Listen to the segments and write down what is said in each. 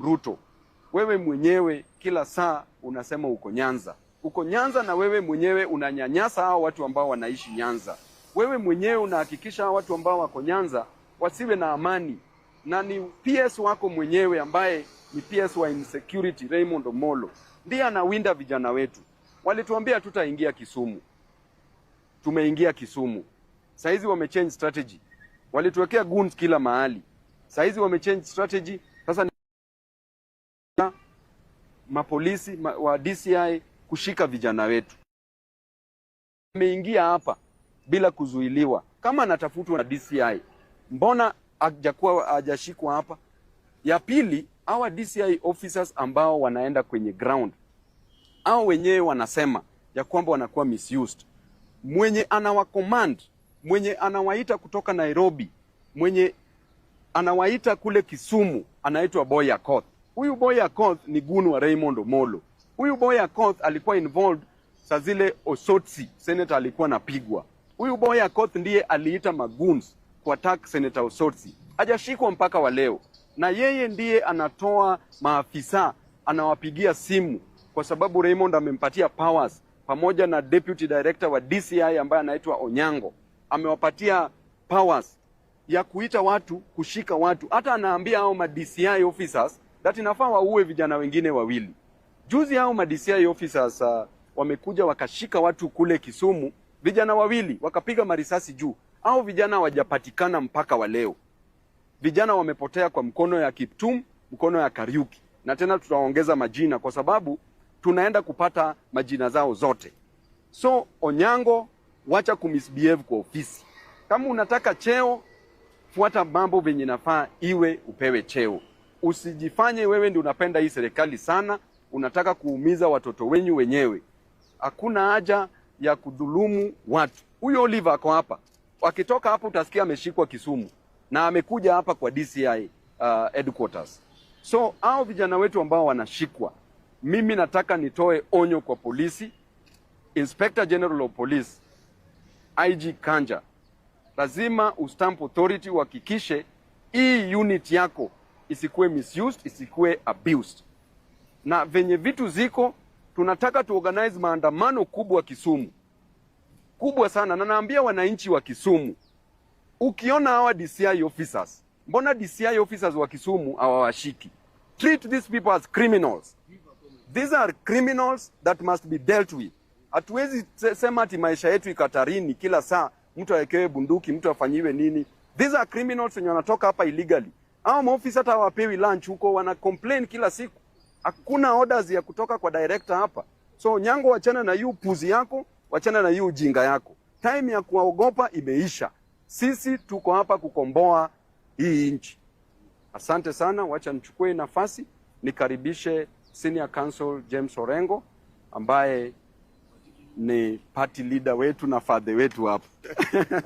Ruto, wewe mwenyewe kila saa unasema uko Nyanza. Uko Nyanza na wewe mwenyewe unanyanyasa hao watu ambao wanaishi Nyanza. Wewe mwenyewe unahakikisha hao watu ambao wako Nyanza wasiwe na amani. Na ni PS wako mwenyewe ambaye ni PS wa insecurity, Raymond Omolo, ndiye anawinda vijana wetu. Walituambia tutaingia Kisumu. Tumeingia Kisumu. Saizi wamechange strategy. Walituwekea goons kila mahali. Saizi wamechange strategy. Sasa ni mapolisi wa DCI kushika vijana wetu. Ameingia hapa bila kuzuiliwa. Kama anatafutwa na DCI, mbona hajashikwa hapa? Ya pili, hawa DCI officers ambao wanaenda kwenye ground, hao wenyewe wanasema ya kwamba wanakuwa misused. Mwenye anawacommand, mwenye anawaita kutoka Nairobi, mwenye anawaita kule Kisumu, anaitwa Boy Akoth. Huyu Boy Akoth ni gunu wa Raymond Omolo. Huyu Boy Akoth alikuwa involved saa zile Osotsi, senator alikuwa napigwa. Huyu Boy Akoth ndiye aliita magoons kwa attack Senator Osotsi. Hajashikwa mpaka wa leo. Na yeye ndiye anatoa maafisa, anawapigia simu kwa sababu Raymond amempatia powers pamoja na deputy director wa DCI ambaye anaitwa Onyango. Amewapatia powers ya kuita watu, kushika watu. Hata anaambia hao ma DCI officers that inafaa waue vijana wengine wawili. Juzi hao ma DCI officers wamekuja wakashika watu kule Kisumu, vijana wawili wakapiga marisasi juu. Hao vijana hawajapatikana mpaka wa leo. Vijana wamepotea kwa mkono ya Kiptum, mkono ya Kariuki. Na tena tutaongeza majina kwa sababu tunaenda kupata majina zao zote. So Onyango, wacha kumisbehave kwa ofisi. Kama unataka cheo, fuata mambo venye nafaa iwe upewe cheo. Usijifanye wewe ndio unapenda hii serikali sana, unataka kuumiza watoto wenyu wenyewe. Hakuna haja ya kudhulumu watu. Huyo Oliver ako hapa. Wakitoka hapo utasikia ameshikwa Kisumu na amekuja hapa kwa DCI headquarters. So hao vijana wetu ambao wanashikwa, mimi nataka nitoe onyo kwa polisi, Inspector General of Police, IG Kanja. Lazima ustamp authority uhakikishe hii unit yako isikuwe misused, isikuwe abused. Na venye vitu ziko, tunataka tuorganize maandamano kubwa Kisumu. Kubwa sana, na naambia wananchi wa Kisumu, ukiona hawa DCI officers, mbona DCI officers wa Kisumu hawawashiki? Treat these people as criminals. These are criminals that must be dealt with. Hatuwezi sema ati maisha yetu ikatarini kila saa mtu awekewe bunduki, mtu afanyiwe nini. These are criminals wenye wanatoka hapa illegally. Hao maofisa hata hawapewi lunch huko, wana complain kila siku. Hakuna orders ya kutoka kwa director hapa. So Nyango, wachana na yu puzi yako, wachana na yu ujinga yako. Time ya kuwaogopa imeisha. Sisi tuko hapa kukomboa hii nchi. Asante sana, wacha nichukue nafasi nikaribishe Senior Counsel James Orengo ambaye ni party leader wetu na father wetu hapa.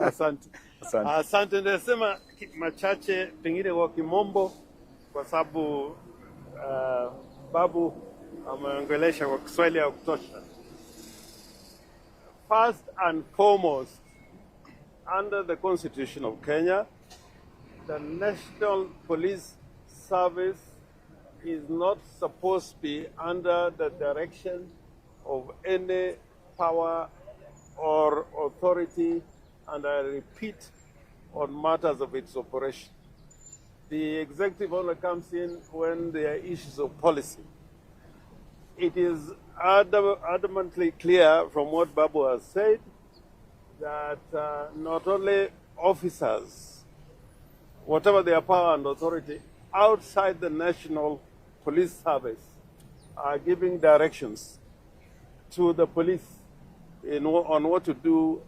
Asante. Asante. Asante, nasema machache pengine kwa kimombo kwa sababu Babu ameongelesha kwa Kiswahili ya kutosha. First and foremost, under the Constitution of Kenya, the National Police Service is not supposed to be under the direction of any power or authority, and I repeat, on matters of its operation. The executive only comes in when there are issues of policy. It is adamantly clear from what Babu has said that not only officers, whatever their power and authority, outside the National Police Service are giving directions to the police on what to do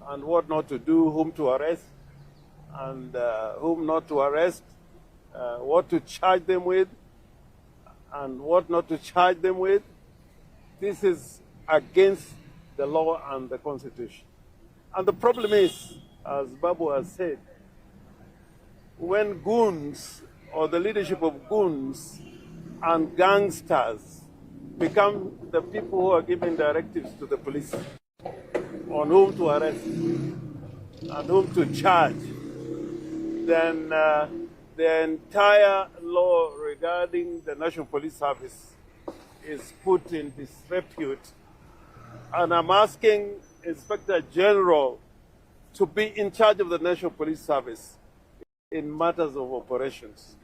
and what not to do, whom to arrest and whom not to arrest, what to charge them with and what not to charge them with. This is against the law and the Constitution. And the problem is, as Babu has said, when goons or the leadership of goons and gangsters become the people who are giving directives to the police on whom to arrest and whom to charge, then the entire law regarding regarding the National Police Service is put in disrepute. And I'm asking Inspector General to be in charge of the National Police Service in matters of operations.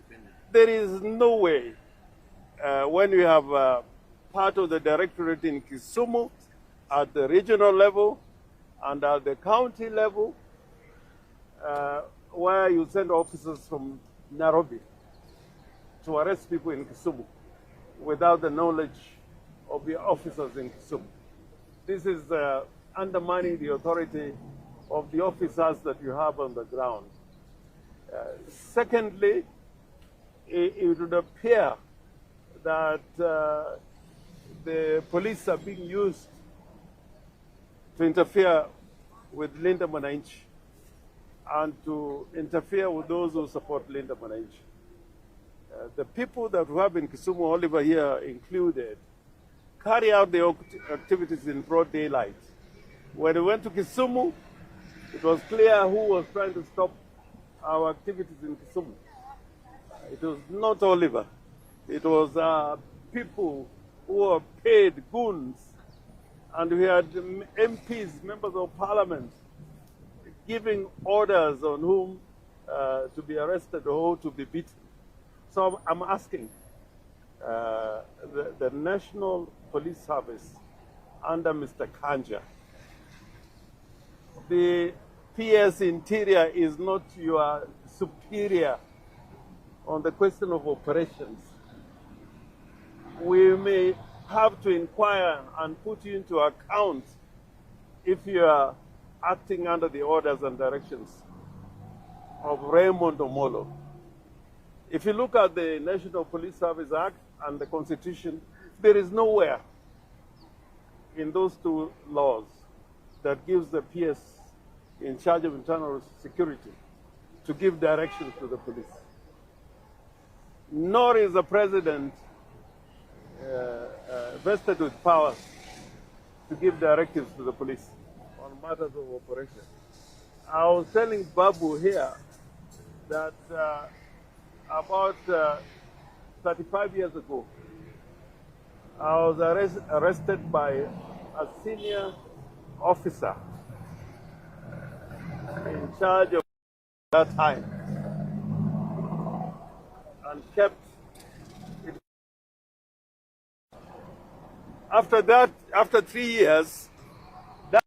There is no way when you have part of the directorate in Kisumu at the regional level and at the county level, where you send officers from Nairobi to arrest people in Kisumu without the knowledge of the officers in Kisumu. This is undermining the authority of the officers that you have on the ground. Secondly, it would appear that the police are being used to interfere with Linda Mwananchi and to interfere with those who support Linda Mwananchi. The people that we have in Kisumu, Oliver here included, carry out the activities in broad daylight. When we went to Kisumu, it was clear who was trying to stop our activities in Kisumu. It was not Oliver. It was people who were paid goons. And we had MPs, members of parliament, giving orders on whom to be arrested or who to be beaten. So I'm asking the National Police Service under Mr. Kanja, the PS Interior is not your superior on the question of operations. We may have to inquire and put you into account if you are acting under the orders and directions of Raymond Omolo. If you look at the National Police Service Act and the Constitution, there is nowhere in those two laws that gives the PS in charge of internal security to give directions to the police. Nor is the president vested with powers to give directives to the police on matters of operation. I was telling Babu here that about 35 years ago, I was arrested by a senior officer in charge of that time and kept it. After that, after 3 years, that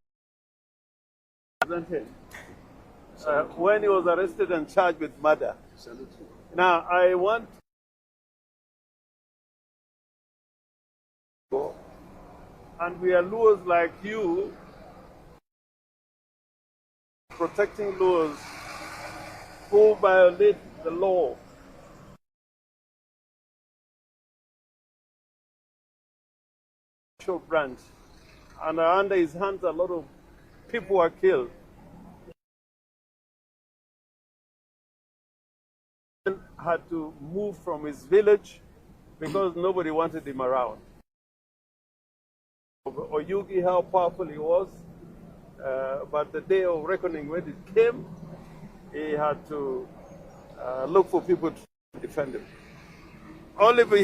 when he was arrested and charged with murder. Now, I want and we are lawyers like you protecting laws who violate the law. Branch, and under his hands a lot of people were killed. He had to move from his village because nobody wanted him around. Oyugi, how powerful he was, but the day of reckoning when it came, he had to look for people to defend him. Oliver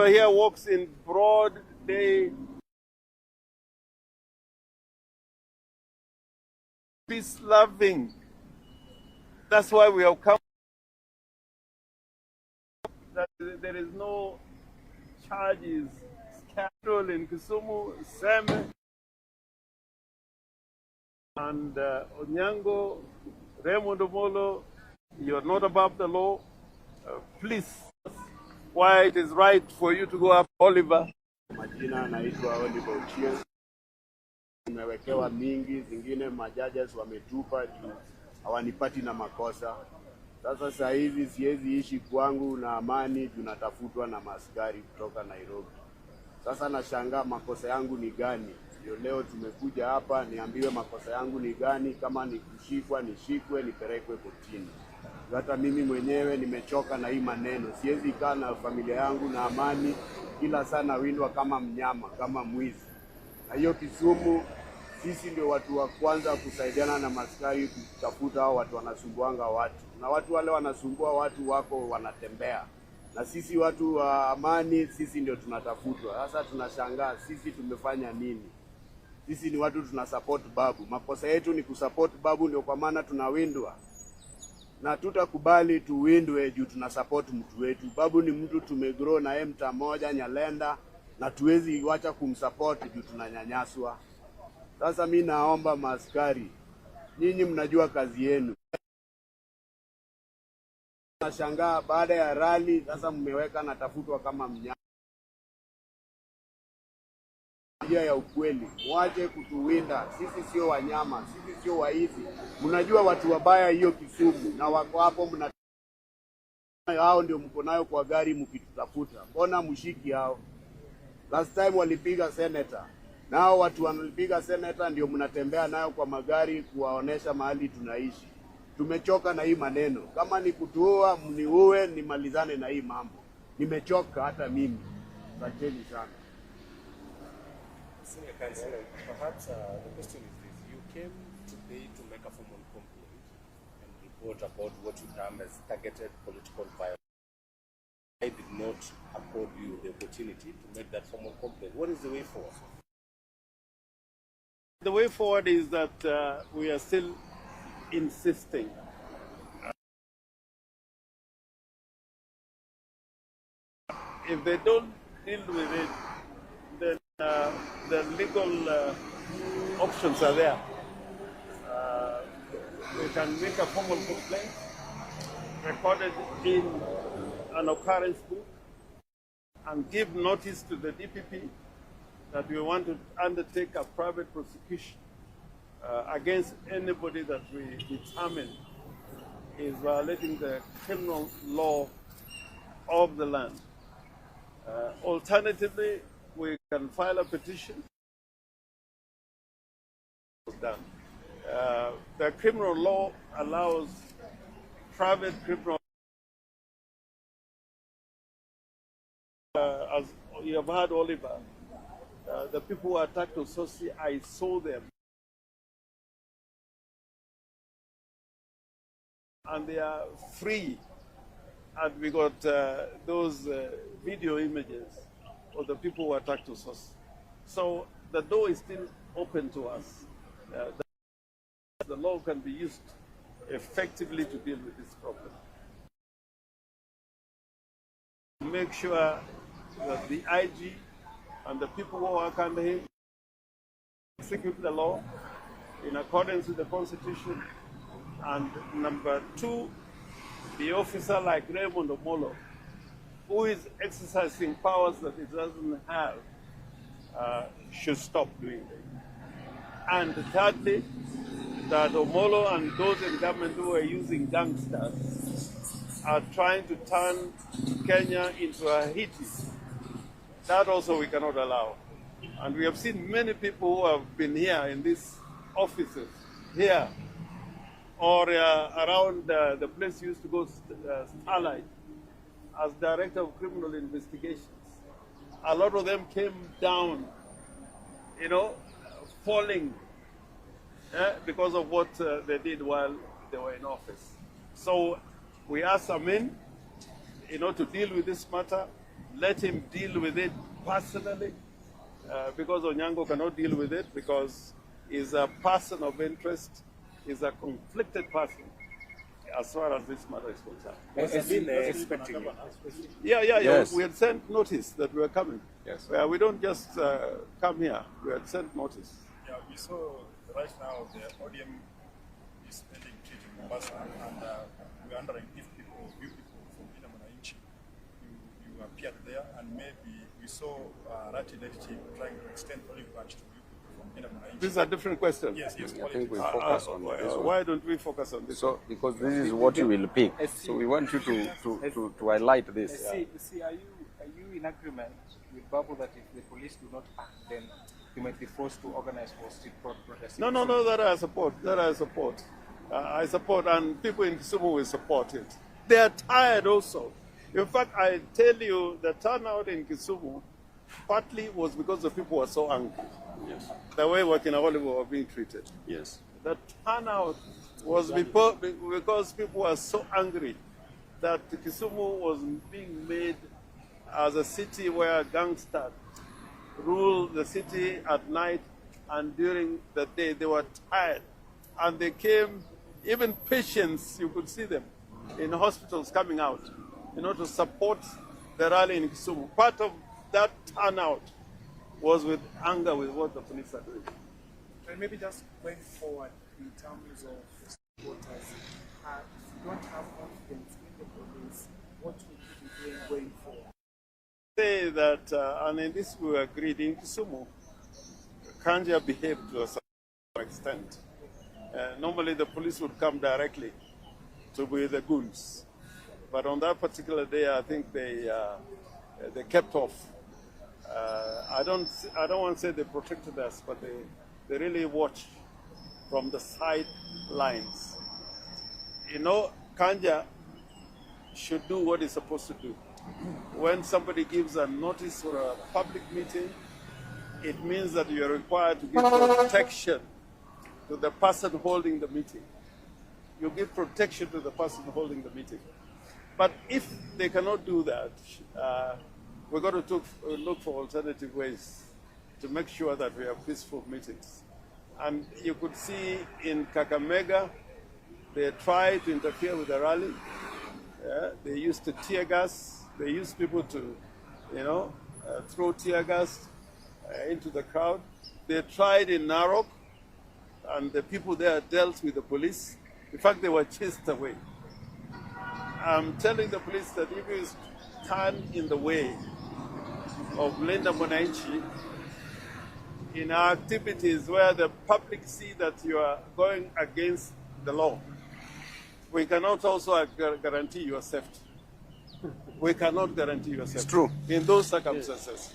here walks in broad day, peace-loving. That's why we have come. That there is no charges, scandal in Kisumu, Seme, and Onyango, Raymond Omolo. You're not above the law. Please, why it is right for you to go up, Oliver. Majina naitwa Oliver Ochieng. Nimewekewa mingi, zingine majajas wametupa juu hawanipati na makosa. Sasa saa hizi siwezi ishi kwangu na amani, tunatafutwa na maaskari kutoka Nairobi. Sasa nashangaa makosa yangu ni gani? Ndio leo tumekuja hapa niambiwe makosa yangu ni gani, kama ni kushikwa nishikwe nipelekwe kotini. Hata mimi mwenyewe nimechoka na hii maneno. Siwezi kaa na familia yangu na amani, kila sana windwa kama mnyama, kama mwizi. Na hiyo Kisumu, sisi ndio watu wa kwanza kusaidiana na maskari kutafuta hao watu wanasumbuanga watu. Na watu wale wanasumbua watu wako wanatembea. na sisi watu wa amani, sisi ndio tunatafutwa. Sasa tunashangaa sisi tumefanya nini? Sisi ni watu tunasupport Babu. Makosa yetu ni kusupport Babu, ndio kwa maana tunawindwa. Na tutakubali tuwindwe juu tunasupport mtu wetu. Babu ni mtu tumegrow na yeye mta moja Nyalenda, na tuwezi wacha kumsupport juu tunanyanyaswa. Sasa mimi naomba maaskari, nyinyi mnajua kazi yenu. Nashangaa baada ya rally sasa mmeweka natafutwa kama mnyama. Njia ya ukweli, mwache kutuwinda. Sisi sio wanyama, sisi sio waizi. Mnajua watu wabaya hiyo Kisumu, na wako hapo mna hao ndio mko nayo kwa gari mkitutafuta. Mbona mshiki hao? Last time walipiga senator. Nao watu wanapiga senator ndio mnatembea nayo kwa magari kuwaonesha mahali tunaishi. Tumechoka na hii maneno. Kama ni kutuua, mniue, nimalizane na hii mambo. Nimechoka hata mimi. Asanteni sana. Senior Councillor, perhaps the question is this. You came today to make a formal complaint and report about what you term as targeted political violence. I did not accord you the opportunity to make that formal complaint. What is the way forward? The way forward is that we are still insisting. If they don't deal with it, then the legal options are there. We can make a formal complaint, recorded in an occurrence book, and give notice to the DPP that we want to undertake a private prosecution against anybody that we determine is violating the criminal law of the land. Alternatively, we can file a petition. Done. The criminal law allows private criminal. As you have heard, Oliver, the people who attacked Osotsi, I saw them. And they are free. And we got those video images of the people who attacked Osotsi. So the door is still open to us. The law can be used effectively to deal with this problem. Make sure that the IG and the people who work under him execute the law in accordance with the Constitution. And number two, the officer like Raymond Omolo, who is exercising powers that he doesn't have, should stop doing it. And thirdly, that Omolo and those in government who are using gangsters are trying to turn Kenya into a Haiti. That also we cannot allow. And we have seen many people who have been here in these offices, here, or around the place used to go, Starlight, as Director of Criminal Investigations. A lot of them came down, falling because of what they did while they were in office. So we asked Amin, to deal with this matter. Let him deal with it personally, because Onyango cannot deal with it because he's a person of interest, he's a conflicted person as far as this matter is concerned. Was Amin expecting it? Yeah. Yes. We had sent notice that we were coming. Yes. We don't just come here. We had sent notice. Yeah, we saw right now the ODM is pending treat in Mombasa, and we're wondering if you people from Mwananchi, you appeared there, and maybe we saw Rati Leadership trying to extend olive branch to you people from Mwananchi. This is a different question. Yes. I think we focus on this one. Why don't we focus on this? So, because this is what you will pick. So we want you to highlight this. See, are you in agreement with Babu that if the police do not act, then you might be forced to organize for street protests? No, that I support. I support, and people in Kisumu will support it. They are tired also. In fact, I tell you, the turnout in Kisumu partly was because the people were so angry. Yes. The way Wakinaolive were being treated. Yes. The turnout was because people were so angry that Kisumu was being made as a city where gangsters rule the city at night, and during the day they were tired. And they came, even patients, you could see them in hospitals coming out, to support the rally in Kisumu. Part of that turnout was with anger with what the police are doing. And maybe just going forward in terms of the supporters, if you don't have confidence in the police, what would you be doing going forward? Say that, and in this we agreed, in Kisumu, Kanja behaved to a certain extent. Normally the police would come directly to be the goons. But on that particular day, I think they kept off. I don't want to say they protected us, but they really watched from the sidelines. Kanja should do what he's supposed to do. When somebody gives a notice for a public meeting, it means that you're required to give protection to the person holding the meeting. You give protection to the person holding the meeting. But if they cannot do that, we've got to look for alternative ways to make sure that we have peaceful meetings. And you could see in Kakamega, they tried to interfere with the rally. They used the tear gas. They used people to, throw tear gas into the crowd. They tried in Narok, and the people there dealt with the police. In fact, they were chased away. I'm telling the police that if you stand in the way of Linda Mwananchi in our activities where the public see that you are going against the law, we cannot also guarantee your safety. We cannot guarantee your safety. It's true. In those circumstances.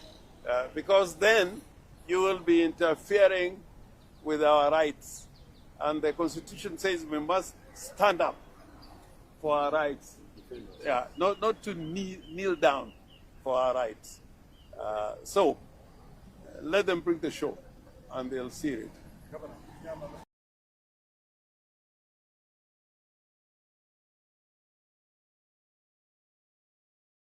Because then you will be interfering with our rights. And the Constitution says we must stand up for our rights. Yeah, not to kneel down for our rights. So let them bring the show, and they'll see it.